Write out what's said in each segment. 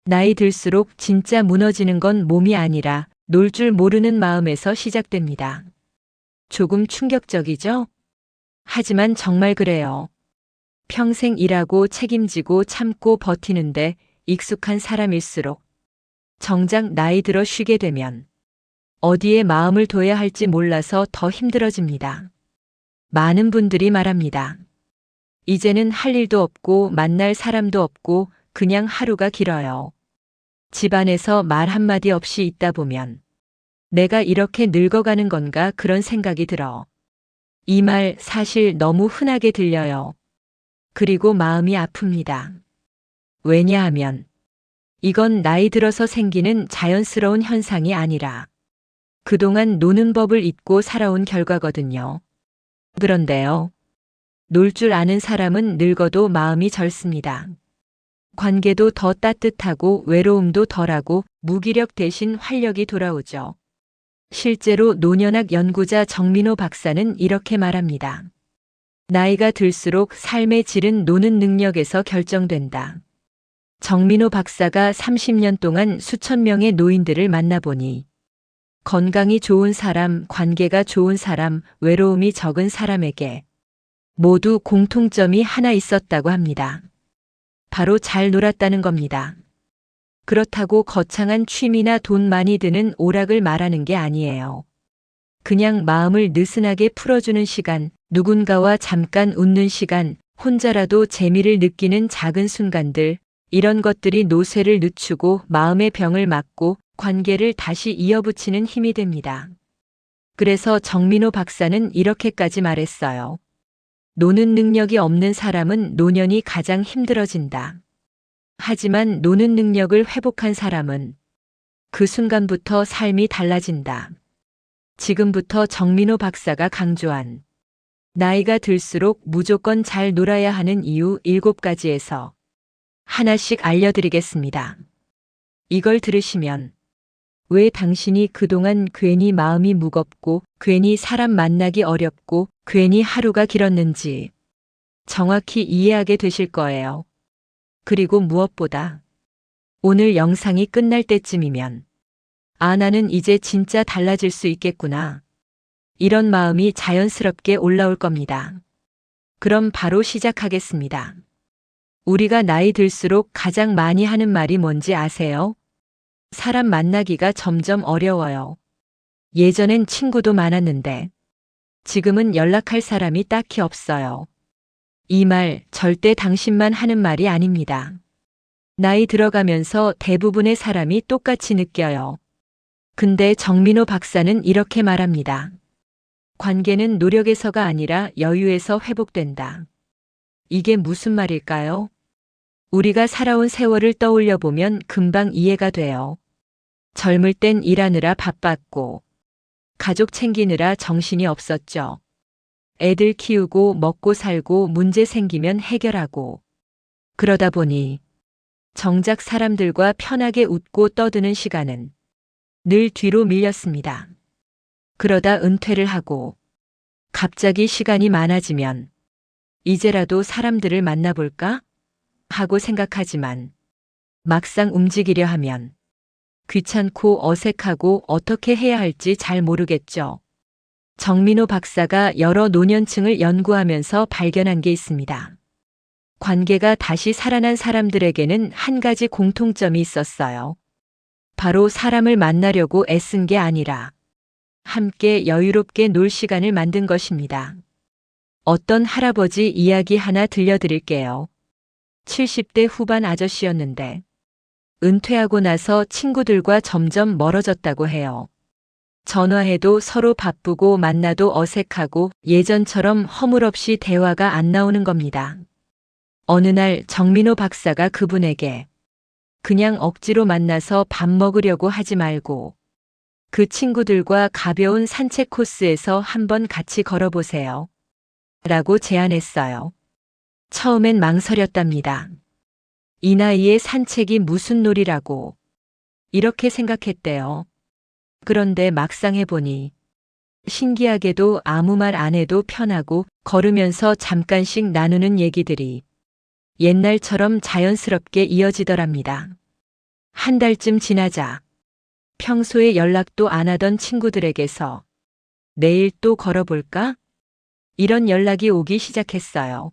나이 들수록 진짜 무너지는 건 몸이 아니라 놀 줄 모르는 마음에서 시작됩니다. 조금 충격적이죠? 하지만 정말 그래요. 평생 일하고 책임지고 참고 버티는데 익숙한 사람일수록 정작 나이 들어 쉬게 되면 어디에 마음을 둬야 할지 몰라서 더 힘들어집니다. 많은 분들이 말합니다. 이제는 할 일도 없고 만날 사람도 없고 그냥 하루가 길어요. 집안에서 말 한마디 없이 있다 보면 내가 이렇게 늙어가는 건가 그런 생각이 들어. 이 말 사실 너무 흔하게 들려요. 그리고 마음이 아픕니다. 왜냐하면 이건 나이 들어서 생기는 자연스러운 현상이 아니라 그동안 노는 법을 잊고 살아온 결과거든요. 그런데요. 놀 줄 아는 사람은 늙어도 마음이 젊습니다. 관계도 더 따뜻하고 외로움도 덜하고 무기력 대신 활력이 돌아오죠. 실제로 노년학 연구자 정민호 박사는 이렇게 말합니다. 나이가 들수록 삶의 질은 노는 능력에서 결정된다. 정민호 박사가 30년 동안 수천 명의 노인들을 만나보니 건강이 좋은 사람, 관계가 좋은 사람, 외로움이 적은 사람에게 모두 공통점이 하나 있었다고 합니다. 바로 잘 놀았다는 겁니다. 그렇다고 거창한 취미나 돈 많이 드는 오락을 말하는 게 아니에요. 그냥 마음을 느슨하게 풀어주는 시간, 누군가와 잠깐 웃는 시간, 혼자라도 재미를 느끼는 작은 순간들, 이런 것들이 노쇠를 늦추고 마음의 병을 막고 관계를 다시 이어붙이는 힘이 됩니다. 그래서 정민호 박사는 이렇게까지 말했어요. 노는 능력이 없는 사람은 노년이 가장 힘들어진다. 하지만 노는 능력을 회복한 사람은 그 순간부터 삶이 달라진다. 지금부터 정민호 박사가 강조한 나이가 들수록 무조건 잘 놀아야 하는 이유 7가지에서 하나씩 알려드리겠습니다. 이걸 들으시면 왜 당신이 그동안 괜히 마음이 무겁고 괜히 사람 만나기 어렵고 괜히 하루가 길었는지 정확히 이해하게 되실 거예요. 그리고 무엇보다 오늘 영상이 끝날 때쯤이면 나는 이제 진짜 달라질 수 있겠구나. 이런 마음이 자연스럽게 올라올 겁니다. 그럼 바로 시작하겠습니다. 우리가 나이 들수록 가장 많이 하는 말이 뭔지 아세요? 사람 만나기가 점점 어려워요. 예전엔 친구도 많았는데 지금은 연락할 사람이 딱히 없어요. 이 말 절대 당신만 하는 말이 아닙니다. 나이 들어가면서 대부분의 사람이 똑같이 느껴요. 근데 정민호 박사는 이렇게 말합니다. 관계는 노력에서가 아니라 여유에서 회복된다. 이게 무슨 말일까요? 우리가 살아온 세월을 떠올려 보면 금방 이해가 돼요. 젊을 땐 일하느라 바빴고, 가족 챙기느라 정신이 없었죠. 애들 키우고 먹고 살고 문제 생기면 해결하고. 그러다 보니 정작 사람들과 편하게 웃고 떠드는 시간은 늘 뒤로 밀렸습니다. 그러다 은퇴를 하고 갑자기 시간이 많아지면 이제라도 사람들을 만나볼까? 하고 생각하지만 막상 움직이려 하면 귀찮고 어색하고 어떻게 해야 할지 잘 모르겠죠. 정민호 박사가 여러 노년층을 연구하면서 발견한 게 있습니다. 관계가 다시 살아난 사람들에게는 한 가지 공통점이 있었어요. 바로 사람을 만나려고 애쓴 게 아니라 함께 여유롭게 놀 시간을 만든 것입니다. 어떤 할아버지 이야기 하나 들려드릴게요. 70대 후반 아저씨였는데 은퇴하고 나서 친구들과 점점 멀어졌다고 해요. 전화해도 서로 바쁘고 만나도 어색하고 예전처럼 허물없이 대화가 안 나오는 겁니다. 어느 날 정민호 박사가 그분에게 그냥 억지로 만나서 밥 먹으려고 하지 말고 그 친구들과 가벼운 산책 코스에서 한번 같이 걸어보세요. 라고 제안했어요. 처음엔 망설였답니다. 이 나이에 산책이 무슨 놀이라고 이렇게 생각했대요. 그런데 막상 해보니 신기하게도 아무 말 안 해도 편하고 걸으면서 잠깐씩 나누는 얘기들이 옛날처럼 자연스럽게 이어지더랍니다. 한 달쯤 지나자 평소에 연락도 안 하던 친구들에게서 내일 또 걸어볼까? 이런 연락이 오기 시작했어요.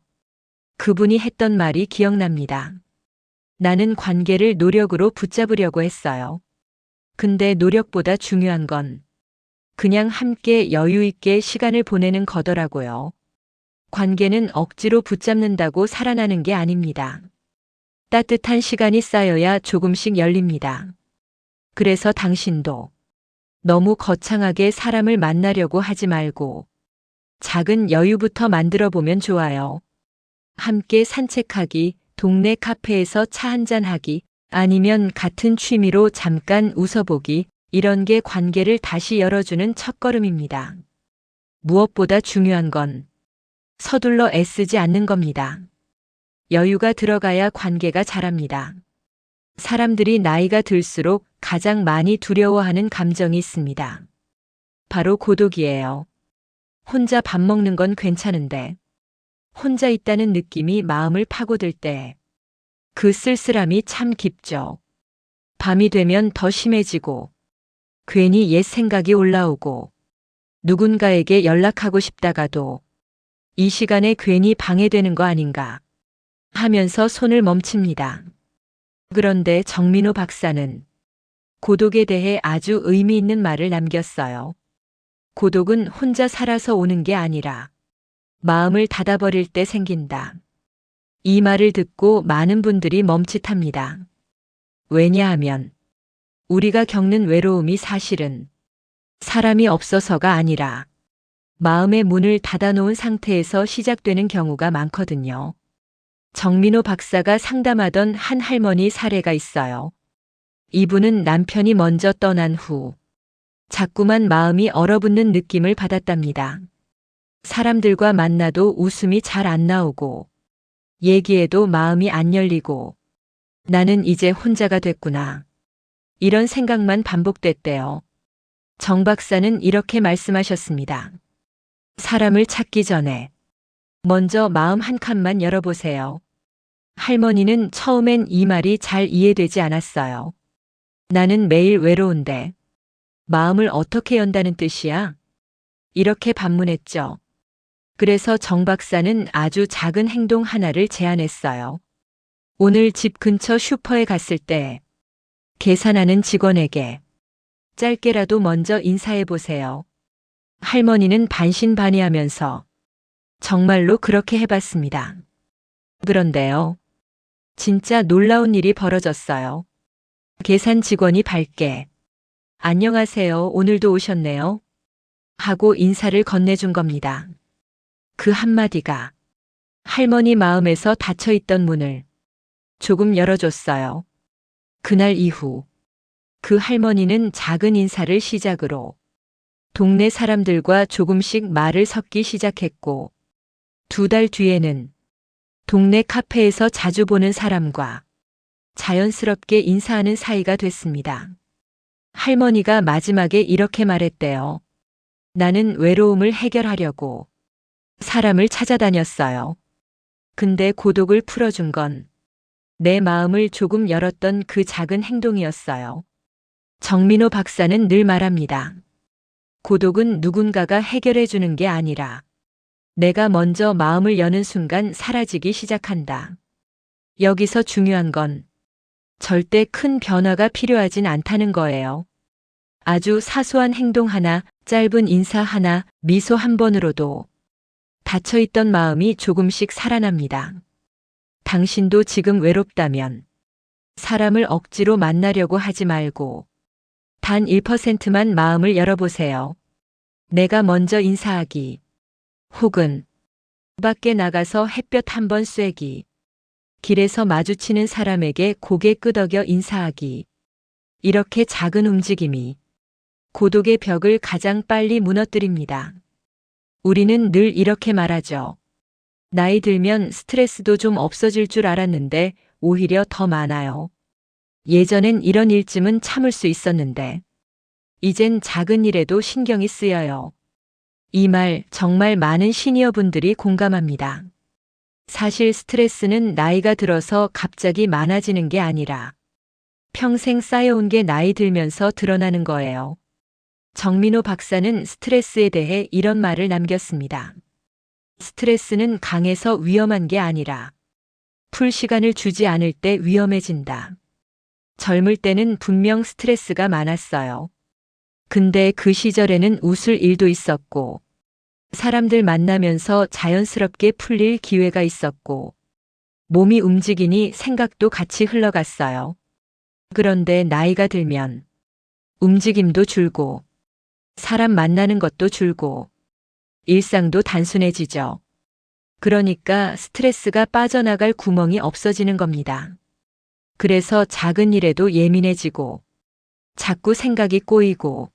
그분이 했던 말이 기억납니다. 나는 관계를 노력으로 붙잡으려고 했어요. 근데 노력보다 중요한 건 그냥 함께 여유 있게 시간을 보내는 거더라고요. 관계는 억지로 붙잡는다고 살아나는 게 아닙니다. 따뜻한 시간이 쌓여야 조금씩 열립니다. 그래서 당신도 너무 거창하게 사람을 만나려고 하지 말고 작은 여유부터 만들어 보면 좋아요. 함께 산책하기, 동네 카페에서 차 한잔하기, 아니면 같은 취미로 잠깐 웃어보기, 이런 게 관계를 다시 열어주는 첫걸음입니다. 무엇보다 중요한 건 서둘러 애쓰지 않는 겁니다. 여유가 들어가야 관계가 자랍니다. 사람들이 나이가 들수록 가장 많이 두려워하는 감정이 있습니다. 바로 고독이에요. 혼자 밥 먹는 건 괜찮은데 혼자 있다는 느낌이 마음을 파고들 때 그 쓸쓸함이 참 깊죠. 밤이 되면 더 심해지고 괜히 옛 생각이 올라오고 누군가에게 연락하고 싶다가도 이 시간에 괜히 방해되는 거 아닌가 하면서 손을 멈춥니다. 그런데 정민호 박사는 고독에 대해 아주 의미 있는 말을 남겼어요. 고독은 혼자 살아서 오는 게 아니라 마음을 닫아버릴 때 생긴다. 이 말을 듣고 많은 분들이 멈칫합니다. 왜냐하면 우리가 겪는 외로움이 사실은 사람이 없어서가 아니라 마음의 문을 닫아놓은 상태에서 시작되는 경우가 많거든요. 정민호 박사가 상담하던 한 할머니 사례가 있어요. 이분은 남편이 먼저 떠난 후 자꾸만 마음이 얼어붙는 느낌을 받았답니다. 사람들과 만나도 웃음이 잘 안 나오고 얘기해도 마음이 안 열리고 나는 이제 혼자가 됐구나. 이런 생각만 반복됐대요. 정 박사는 이렇게 말씀하셨습니다. 사람을 찾기 전에 먼저 마음 한 칸만 열어보세요. 할머니는 처음엔 이 말이 잘 이해되지 않았어요. 나는 매일 외로운데 마음을 어떻게 연다는 뜻이야? 이렇게 반문했죠. 그래서 정 박사는 아주 작은 행동 하나를 제안했어요. 오늘 집 근처 슈퍼에 갔을 때 계산하는 직원에게 짧게라도 먼저 인사해 보세요. 할머니는 반신반의하면서 정말로 그렇게 해봤습니다. 그런데요, 진짜 놀라운 일이 벌어졌어요. 계산 직원이 밝게 안녕하세요, 오늘도 오셨네요 하고 인사를 건네준 겁니다. 그 한마디가 할머니 마음에서 닫혀있던 문을 조금 열어줬어요. 그날 이후 그 할머니는 작은 인사를 시작으로 동네 사람들과 조금씩 말을 섞기 시작했고 2달 뒤에는 동네 카페에서 자주 보는 사람과 자연스럽게 인사하는 사이가 됐습니다. 할머니가 마지막에 이렇게 말했대요. 나는 외로움을 해결하려고 사람을 찾아다녔어요. 근데 고독을 풀어준 건 내 마음을 조금 열었던 그 작은 행동이었어요. 정민호 박사는 늘 말합니다. 고독은 누군가가 해결해 주는 게 아니라 내가 먼저 마음을 여는 순간 사라지기 시작한다. 여기서 중요한 건 절대 큰 변화가 필요하진 않다는 거예요. 아주 사소한 행동 하나, 짧은 인사 하나, 미소 한 번으로도 닫혀있던 마음이 조금씩 살아납니다. 당신도 지금 외롭다면 사람을 억지로 만나려고 하지 말고 단 1%만 마음을 열어보세요. 내가 먼저 인사하기, 혹은 밖에 나가서 햇볕 한번 쐬기, 길에서 마주치는 사람에게 고개 끄덕여 인사하기. 이렇게 작은 움직임이 고독의 벽을 가장 빨리 무너뜨립니다. 우리는 늘 이렇게 말하죠. 나이 들면 스트레스도 좀 없어질 줄 알았는데 오히려 더 많아요. 예전엔 이런 일쯤은 참을 수 있었는데 이젠 작은 일에도 신경이 쓰여요. 이 말 정말 많은 시니어 분들이 공감합니다. 사실 스트레스는 나이가 들어서 갑자기 많아지는 게 아니라 평생 쌓여온 게 나이 들면서 드러나는 거예요. 정민호 박사는 스트레스에 대해 이런 말을 남겼습니다. 스트레스는 강해서 위험한 게 아니라 풀 시간을 주지 않을 때 위험해진다. 젊을 때는 분명 스트레스가 많았어요. 근데 그 시절에는 웃을 일도 있었고, 사람들 만나면서 자연스럽게 풀릴 기회가 있었고, 몸이 움직이니 생각도 같이 흘러갔어요. 그런데 나이가 들면 움직임도 줄고, 사람 만나는 것도 줄고, 일상도 단순해지죠. 그러니까 스트레스가 빠져나갈 구멍이 없어지는 겁니다. 그래서 작은 일에도 예민해지고, 자꾸 생각이 꼬이고,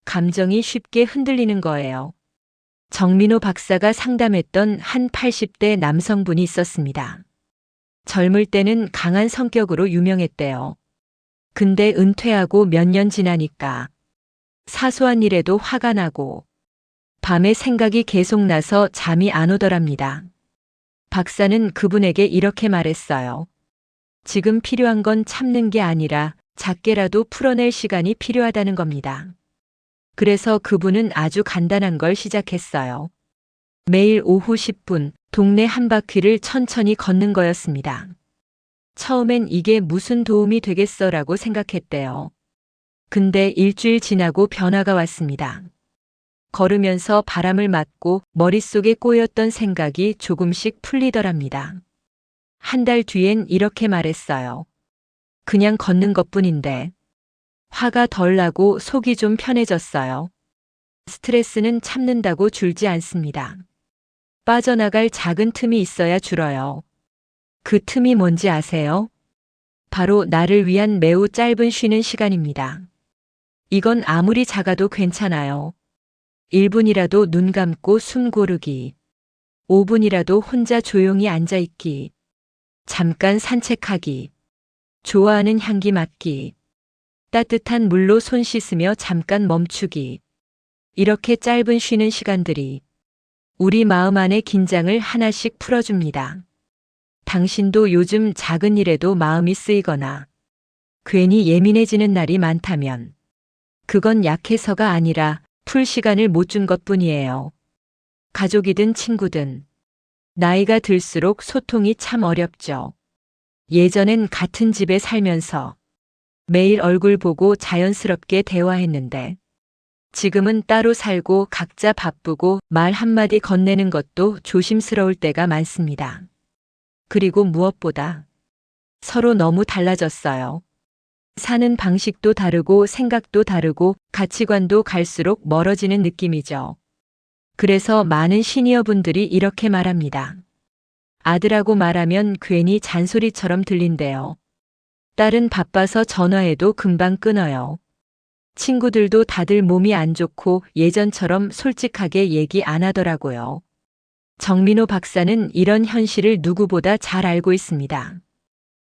감정이 쉽게 흔들리는 거예요. 정민호 박사가 상담했던 한 80대 남성분이 있었습니다. 젊을 때는 강한 성격으로 유명했대요. 근데 은퇴하고 몇 년 지나니까 사소한 일에도 화가 나고 밤에 생각이 계속 나서 잠이 안 오더랍니다. 박사는 그분에게 이렇게 말했어요. 지금 필요한 건 참는 게 아니라 작게라도 풀어낼 시간이 필요하다는 겁니다. 그래서 그분은 아주 간단한 걸 시작했어요. 매일 오후 10분 동네 한 바퀴를 천천히 걷는 거였습니다. 처음엔 이게 무슨 도움이 되겠어라고 생각했대요. 근데 일주일 지나고 변화가 왔습니다. 걸으면서 바람을 맞고 머릿속에 꼬였던 생각이 조금씩 풀리더랍니다. 한 달 뒤엔 이렇게 말했어요. 그냥 걷는 것뿐인데 화가 덜 나고 속이 좀 편해졌어요. 스트레스는 참는다고 줄지 않습니다. 빠져나갈 작은 틈이 있어야 줄어요. 그 틈이 뭔지 아세요? 바로 나를 위한 매우 짧은 쉬는 시간입니다. 이건 아무리 작아도 괜찮아요. 1분이라도 눈 감고 숨 고르기. 5분이라도 혼자 조용히 앉아있기. 잠깐 산책하기. 좋아하는 향기 맡기. 따뜻한 물로 손 씻으며 잠깐 멈추기. 이렇게 짧은 쉬는 시간들이 우리 마음 안의 긴장을 하나씩 풀어줍니다. 당신도 요즘 작은 일에도 마음이 쓰이거나 괜히 예민해지는 날이 많다면 그건 약해서가 아니라 풀 시간을 못 준 것뿐이에요. 가족이든 친구든 나이가 들수록 소통이 참 어렵죠. 예전엔 같은 집에 살면서 매일 얼굴 보고 자연스럽게 대화했는데 지금은 따로 살고 각자 바쁘고 말 한마디 건네는 것도 조심스러울 때가 많습니다. 그리고 무엇보다 서로 너무 달라졌어요. 사는 방식도 다르고 생각도 다르고 가치관도 갈수록 멀어지는 느낌이죠. 그래서 많은 시니어분들이 이렇게 말합니다. 아들하고 말하면 괜히 잔소리처럼 들린대요. 딸은 바빠서 전화해도 금방 끊어요. 친구들도 다들 몸이 안 좋고 예전처럼 솔직하게 얘기 안 하더라고요. 정민호 박사는 이런 현실을 누구보다 잘 알고 있습니다.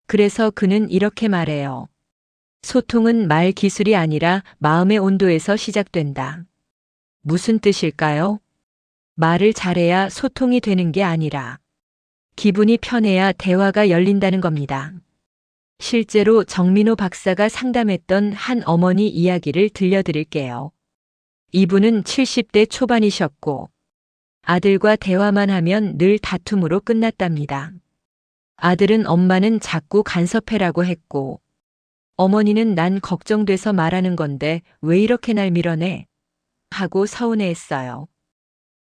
그래서 그는 이렇게 말해요. 소통은 말 기술이 아니라 마음의 온도에서 시작된다. 무슨 뜻일까요? 말을 잘해야 소통이 되는 게 아니라 기분이 편해야 대화가 열린다는 겁니다. 실제로 정민호 박사가 상담했던 한 어머니 이야기를 들려드릴게요. 이분은 70대 초반이셨고 아들과 대화만 하면 늘 다툼으로 끝났답니다. 아들은 엄마는 자꾸 간섭해라고 했고 어머니는 난 걱정돼서 말하는 건데 왜 이렇게 날 밀어내? 하고 서운해했어요.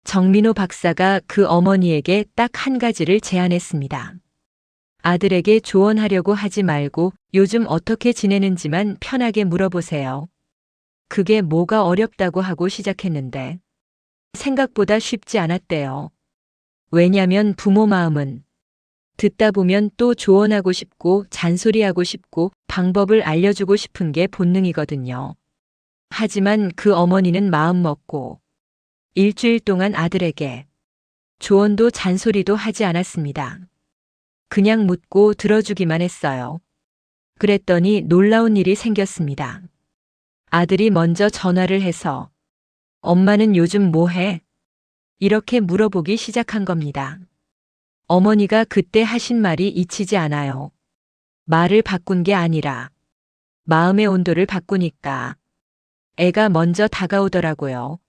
정민호 박사가 그 어머니에게 딱 한 가지를 제안했습니다. 아들에게 조언하려고 하지 말고 요즘 어떻게 지내는지만 편하게 물어보세요. 그게 뭐가 어렵다고 하고 시작했는데 생각보다 쉽지 않았대요. 왜냐면 부모 마음은 듣다 보면 또 조언하고 싶고 잔소리하고 싶고 방법을 알려주고 싶은 게 본능이거든요. 하지만 그 어머니는 마음 먹고 일주일 동안 아들에게 조언도 잔소리도 하지 않았습니다. 그냥 묻고 들어주기만 했어요. 그랬더니 놀라운 일이 생겼습니다. 아들이 먼저 전화를 해서 엄마는 요즘 뭐 해? 이렇게 물어보기 시작한 겁니다. 어머니가 그때 하신 말이 잊히지 않아요. 말을 바꾼 게 아니라 마음의 온도를 바꾸니까 애가 먼저 다가오더라고요.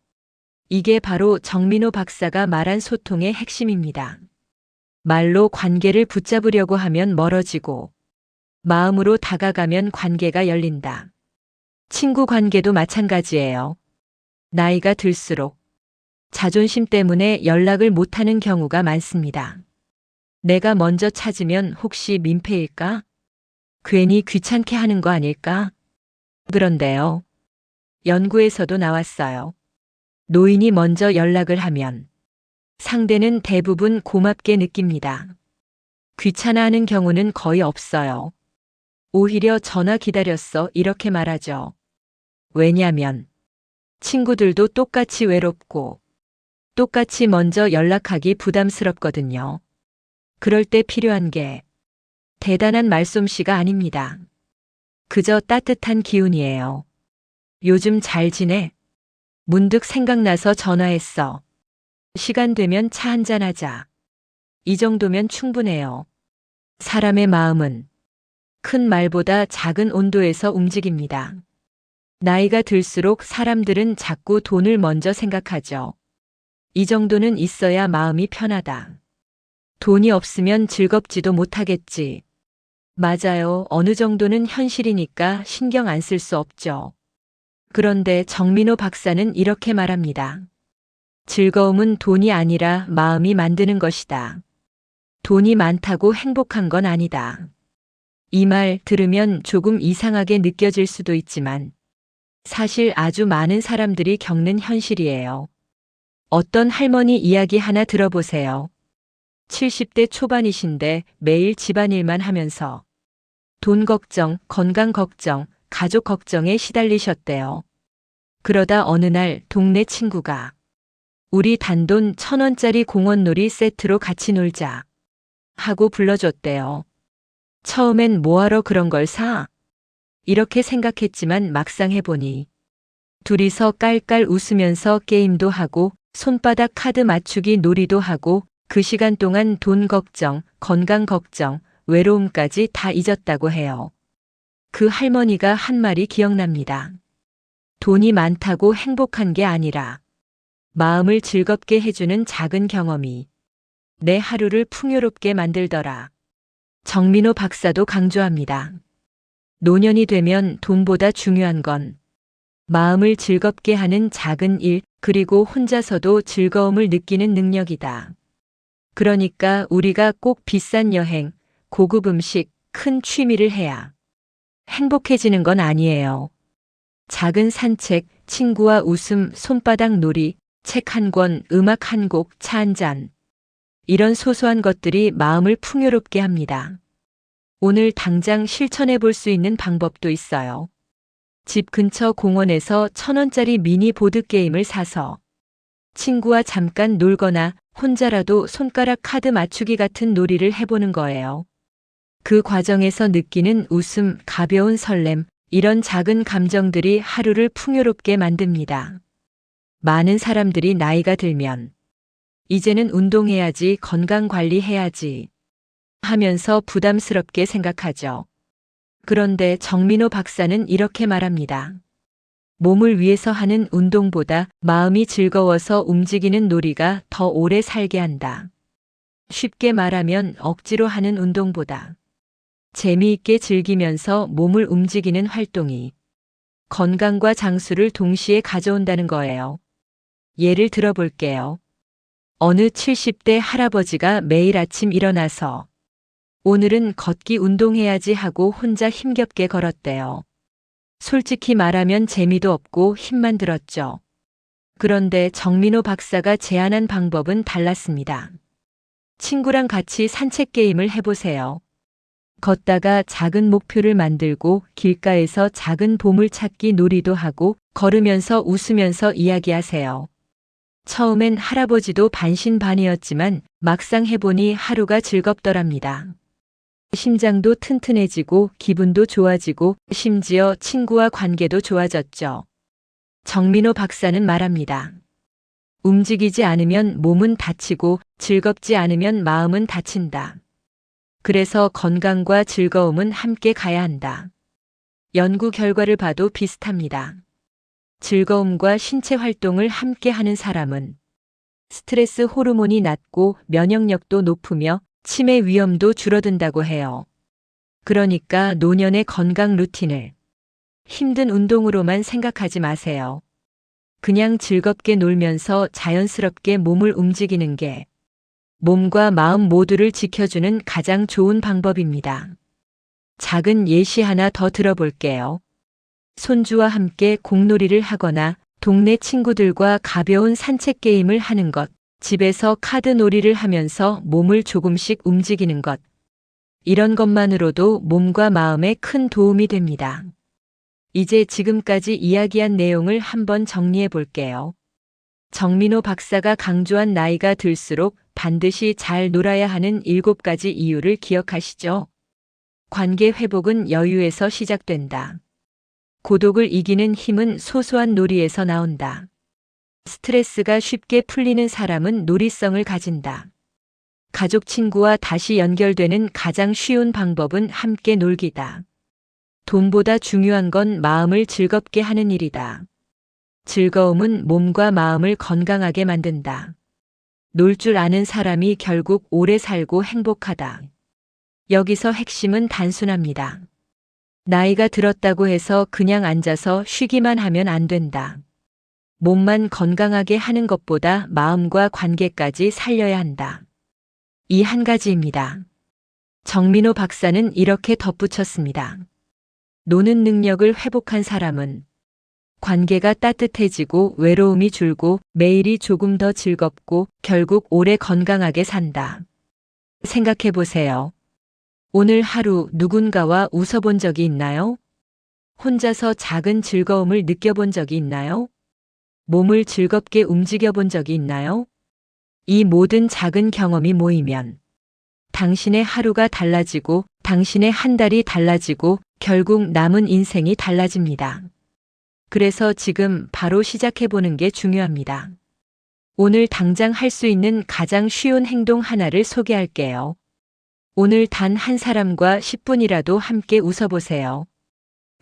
이게 바로 정민호 박사가 말한 소통의 핵심입니다. 말로 관계를 붙잡으려고 하면 멀어지고 마음으로 다가가면 관계가 열린다. 친구 관계도 마찬가지예요. 나이가 들수록 자존심 때문에 연락을 못하는 경우가 많습니다. 내가 먼저 찾으면 혹시 민폐일까? 괜히 귀찮게 하는 거 아닐까? 그런데요. 연구에서도 나왔어요. 노인이 먼저 연락을 하면 상대는 대부분 고맙게 느낍니다. 귀찮아하는 경우는 거의 없어요. 오히려 전화 기다렸어 이렇게 말하죠. 왜냐면 친구들도 똑같이 외롭고 똑같이 먼저 연락하기 부담스럽거든요. 그럴 때 필요한 게 대단한 말솜씨가 아닙니다. 그저 따뜻한 기운이에요. 요즘 잘 지내? 문득 생각나서 전화했어. 시간 되면 차 한잔하자. 이 정도면 충분해요. 사람의 마음은 큰 말보다 작은 온도에서 움직입니다. 나이가 들수록 사람들은 자꾸 돈을 먼저 생각하죠. 이 정도는 있어야 마음이 편하다. 돈이 없으면 즐겁지도 못하겠지. 맞아요. 어느 정도는 현실이니까 신경 안 쓸 수 없죠. 그런데 정민호 박사는 이렇게 말합니다. 즐거움은 돈이 아니라 마음이 만드는 것이다. 돈이 많다고 행복한 건 아니다. 이 말 들으면 조금 이상하게 느껴질 수도 있지만 사실 아주 많은 사람들이 겪는 현실이에요. 어떤 할머니 이야기 하나 들어보세요. 70대 초반이신데 매일 집안일만 하면서 돈 걱정, 건강 걱정, 가족 걱정에 시달리셨대요. 그러다 어느 날 동네 친구가 우리 단돈 1,000원짜리 공원놀이 세트로 같이 놀자 하고 불러줬대요. 처음엔 뭐하러 그런 걸 사? 이렇게 생각했지만 막상 해보니 둘이서 깔깔 웃으면서 게임도 하고 손바닥 카드 맞추기 놀이도 하고 그 시간 동안 돈 걱정, 건강 걱정, 외로움까지 다 잊었다고 해요. 그 할머니가 한 말이 기억납니다. 돈이 많다고 행복한 게 아니라 마음을 즐겁게 해주는 작은 경험이 내 하루를 풍요롭게 만들더라. 정민호 박사도 강조합니다. 노년이 되면 돈보다 중요한 건 마음을 즐겁게 하는 작은 일, 그리고 혼자서도 즐거움을 느끼는 능력이다. 그러니까 우리가 꼭 비싼 여행, 고급 음식, 큰 취미를 해야 행복해지는 건 아니에요. 작은 산책, 친구와 웃음, 손바닥 놀이, 책 한 권, 음악 한 곡, 차 한 잔. 이런 소소한 것들이 마음을 풍요롭게 합니다. 오늘 당장 실천해 볼 수 있는 방법도 있어요. 집 근처 공원에서 1,000원짜리 미니 보드게임을 사서 친구와 잠깐 놀거나 혼자라도 손가락 카드 맞추기 같은 놀이를 해보는 거예요. 그 과정에서 느끼는 웃음, 가벼운 설렘, 이런 작은 감정들이 하루를 풍요롭게 만듭니다. 많은 사람들이 나이가 들면 이제는 운동해야지, 건강 관리해야지 하면서 부담스럽게 생각하죠. 그런데 정민호 박사는 이렇게 말합니다. 몸을 위해서 하는 운동보다 마음이 즐거워서 움직이는 놀이가 더 오래 살게 한다. 쉽게 말하면 억지로 하는 운동보다 재미있게 즐기면서 몸을 움직이는 활동이 건강과 장수를 동시에 가져온다는 거예요. 예를 들어 볼게요. 어느 70대 할아버지가 매일 아침 일어나서 오늘은 걷기 운동해야지 하고 혼자 힘겹게 걸었대요. 솔직히 말하면 재미도 없고 힘만 들었죠. 그런데 정민호 박사가 제안한 방법은 달랐습니다. 친구랑 같이 산책 게임을 해보세요. 걷다가 작은 목표를 만들고 길가에서 작은 보물찾기 놀이도 하고 걸으면서 웃으면서 이야기하세요. 처음엔 할아버지도 반신반의였지만 막상 해보니 하루가 즐겁더랍니다. 심장도 튼튼해지고 기분도 좋아지고 심지어 친구와 관계도 좋아졌죠. 정민호 박사는 말합니다. 움직이지 않으면 몸은 다치고 즐겁지 않으면 마음은 다친다. 그래서 건강과 즐거움은 함께 가야 한다. 연구 결과를 봐도 비슷합니다. 즐거움과 신체 활동을 함께 하는 사람은 스트레스 호르몬이 낮고 면역력도 높으며 치매 위험도 줄어든다고 해요. 그러니까 노년의 건강 루틴을 힘든 운동으로만 생각하지 마세요. 그냥 즐겁게 놀면서 자연스럽게 몸을 움직이는 게 몸과 마음 모두를 지켜주는 가장 좋은 방법입니다. 작은 예시 하나 더 들어볼게요. 손주와 함께 공놀이를 하거나 동네 친구들과 가벼운 산책 게임을 하는 것, 집에서 카드 놀이를 하면서 몸을 조금씩 움직이는 것. 이런 것만으로도 몸과 마음에 큰 도움이 됩니다. 이제 지금까지 이야기한 내용을 한번 정리해 볼게요. 정민호 박사가 강조한 나이가 들수록 반드시 잘 놀아야 하는 7가지 이유를 기억하시죠? 관계 회복은 여유에서 시작된다. 고독을 이기는 힘은 소소한 놀이에서 나온다. 스트레스가 쉽게 풀리는 사람은 놀이성을 가진다. 가족 친구와 다시 연결되는 가장 쉬운 방법은 함께 놀기다. 돈보다 중요한 건 마음을 즐겁게 하는 일이다. 즐거움은 몸과 마음을 건강하게 만든다. 놀 줄 아는 사람이 결국 오래 살고 행복하다. 여기서 핵심은 단순합니다. 나이가 들었다고 해서 그냥 앉아서 쉬기만 하면 안 된다. 몸만 건강하게 하는 것보다 마음과 관계까지 살려야 한다. 이 한 가지입니다. 정민호 박사는 이렇게 덧붙였습니다. 노는 능력을 회복한 사람은 관계가 따뜻해지고 외로움이 줄고 매일이 조금 더 즐겁고 결국 오래 건강하게 산다. 생각해 보세요. 오늘 하루 누군가와 웃어본 적이 있나요? 혼자서 작은 즐거움을 느껴본 적이 있나요? 몸을 즐겁게 움직여 본 적이 있나요? 이 모든 작은 경험이 모이면 당신의 하루가 달라지고 당신의 한 달이 달라지고 결국 남은 인생이 달라집니다. 그래서 지금 바로 시작해보는 게 중요합니다. 오늘 당장 할 수 있는 가장 쉬운 행동 하나를 소개할게요. 오늘 단 한 사람과 10분이라도 함께 웃어보세요.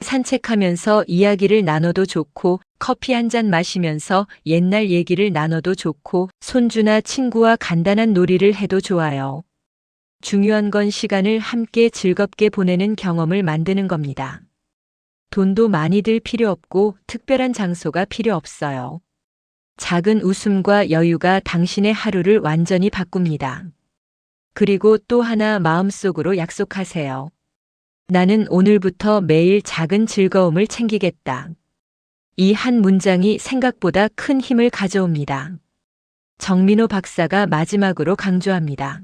산책하면서 이야기를 나눠도 좋고 커피 한 잔 마시면서 옛날 얘기를 나눠도 좋고 손주나 친구와 간단한 놀이를 해도 좋아요. 중요한 건 시간을 함께 즐겁게 보내는 경험을 만드는 겁니다. 돈도 많이 들 필요 없고 특별한 장소가 필요 없어요. 작은 웃음과 여유가 당신의 하루를 완전히 바꿉니다. 그리고 또 하나 마음속으로 약속하세요. 나는 오늘부터 매일 작은 즐거움을 챙기겠다. 이 한 문장이 생각보다 큰 힘을 가져옵니다. 정민호 박사가 마지막으로 강조합니다.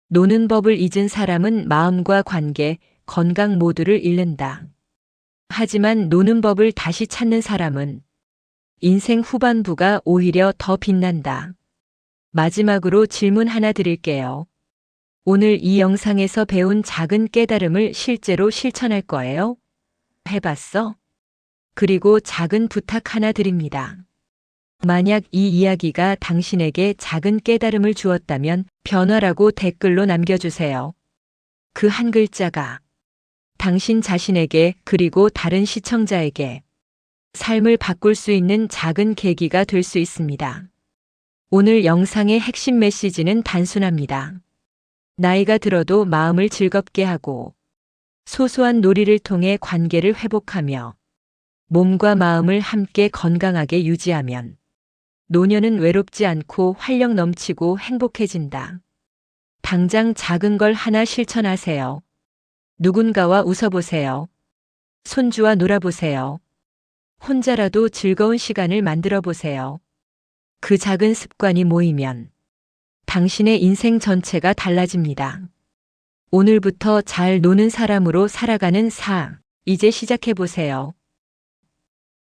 노는 법을 잊은 사람은 마음과 관계, 건강 모두를 잃는다. 하지만 노는 법을 다시 찾는 사람은 인생 후반부가 오히려 더 빛난다. 마지막으로 질문 하나 드릴게요. 오늘 이 영상에서 배운 작은 깨달음을 실제로 실천할 거예요? 해봤어? 그리고 작은 부탁 하나 드립니다. 만약 이 이야기가 당신에게 작은 깨달음을 주었다면 변화라고 댓글로 남겨주세요. 그 한 글자가 당신 자신에게 그리고 다른 시청자에게 삶을 바꿀 수 있는 작은 계기가 될 수 있습니다. 오늘 영상의 핵심 메시지는 단순합니다. 나이가 들어도 마음을 즐겁게 하고 소소한 놀이를 통해 관계를 회복하며 몸과 마음을 함께 건강하게 유지하면 노년은 외롭지 않고 활력 넘치고 행복해진다. 당장 작은 걸 하나 실천하세요. 누군가와 웃어보세요. 손주와 놀아보세요. 혼자라도 즐거운 시간을 만들어 보세요. 그 작은 습관이 모이면 당신의 인생 전체가 달라집니다. 오늘부터 잘 노는 사람으로 살아가는 삶, 이제 시작해 보세요.